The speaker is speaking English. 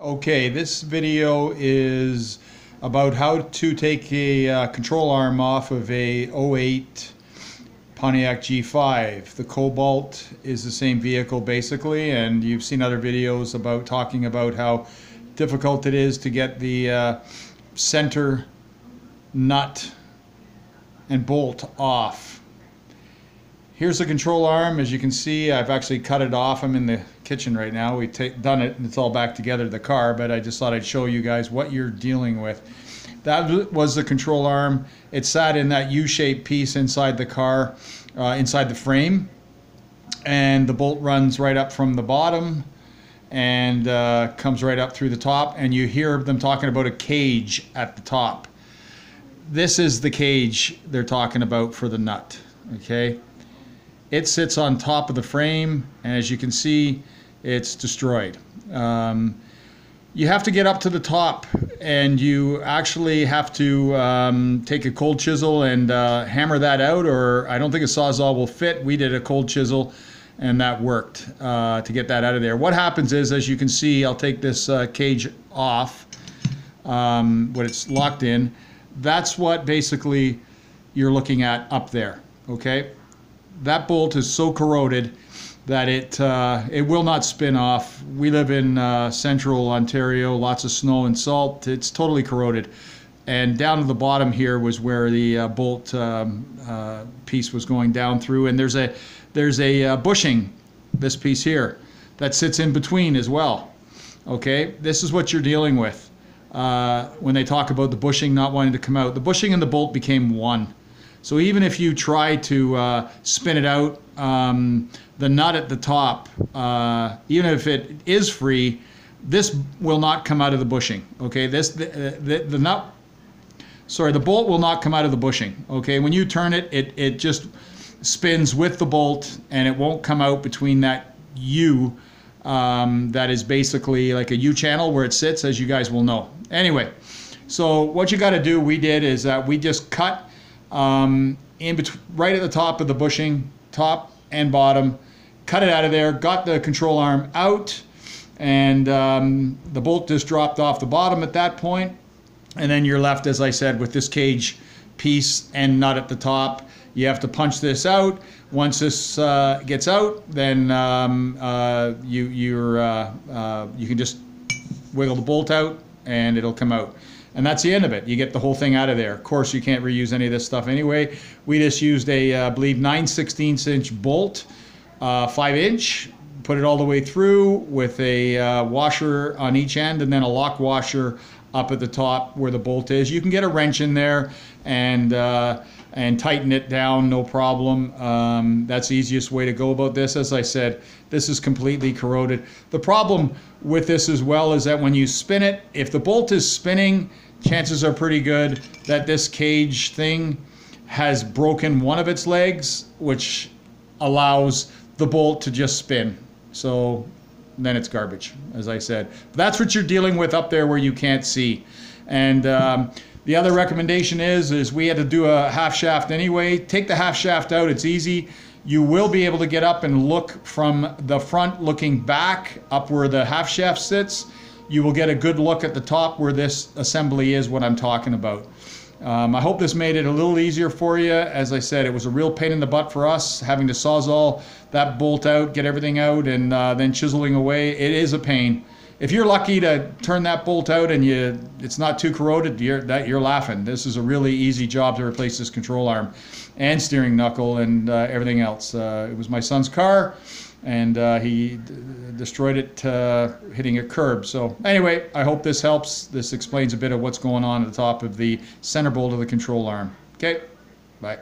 Okay, this video is about how to take a control arm off of a '08 Pontiac G5. The Cobalt is the same vehicle basically, and you've seen other videos about talking about how difficult it is to get the center nut and bolt off. Here's the control arm. As you can see, I've actually cut it off. I'm in the kitchen right now. We've done it and it's all back together to the car, but I just thought I'd show you guys what you're dealing with. That was the control arm. It sat in that U-shaped piece inside the car, inside the frame, and the bolt runs right up from the bottom and comes right up through the top, and you hear them talking about a cage at the top. This is the cage they're talking about for the nut, okay? It sits on top of the frame, and as you can see, it's destroyed. You have to get up to the top, and you actually have to take a cold chisel and hammer that out, or I don't think a Sawzall will fit. We did a cold chisel, and that worked to get that out of there. What happens is, as you can see, I'll take this cage off, what it's locked in. That's what basically you're looking at up there, okay? That bolt is so corroded that it will not spin off. We live in central Ontario, lots of snow and salt. It's totally corroded. And down to the bottom here was where the bolt piece was going down through. And there's a bushing, this piece here, that sits in between as well. Okay, this is what you're dealing with when they talk about the bushing not wanting to come out. The bushing and the bolt became one. So even if you try to spin it out, the nut at the top, even if it is free, this will not come out of the bushing. Okay, the bolt will not come out of the bushing. Okay, when you turn it, it just spins with the bolt, and it won't come out between that U. That is basically like a U channel where it sits, as you guys will know. Anyway, so what you got to do, we did, is that we just cut in between, right at the top of the bushing, top and bottom, cut it out of there, got the control arm out, and the bolt just dropped off the bottom at that point, and then you're left, as I said, with this cage piece and nut at the top. You have to punch this out. Once this gets out, then you can just wiggle the bolt out and it'll come out. And that's the end of it. You get the whole thing out of there. Of course, you can't reuse any of this stuff anyway. We just used a, I believe, 9/16" bolt, 5-inch, put it all the way through with a washer on each end, and then a lock washer up at the top where the bolt is. You can get a wrench in there and tighten it down, no problem. That's the easiest way to go about this. As I said, this is completely corroded. The problem with this as well is that when you spin it, if the bolt is spinning, chances are pretty good that this cage thing has broken one of its legs, which allows the bolt to just spin. So then it's garbage, as I said. That's what you're dealing with up there where you can't see. And the other recommendation is we had to do a half shaft anyway. Take the half shaft out, it's easy. You will be able to get up and look from the front looking back up where the half shaft sits. You will get a good look at the top where this assembly is, what I'm talking about. I hope this made it a little easier for you. As I said, it was a real pain in the butt for us, having to Sawzall that bolt out, get everything out, and then chiseling away. It is a pain. If you're lucky to turn that bolt out and it's not too corroded, you're laughing. This is a really easy job to replace this control arm and steering knuckle and everything else. It was my son's car, and he destroyed it hitting a curb. So anyway, I hope this helps. This explains a bit of what's going on at the top of the center bolt of the control arm. Okay, bye.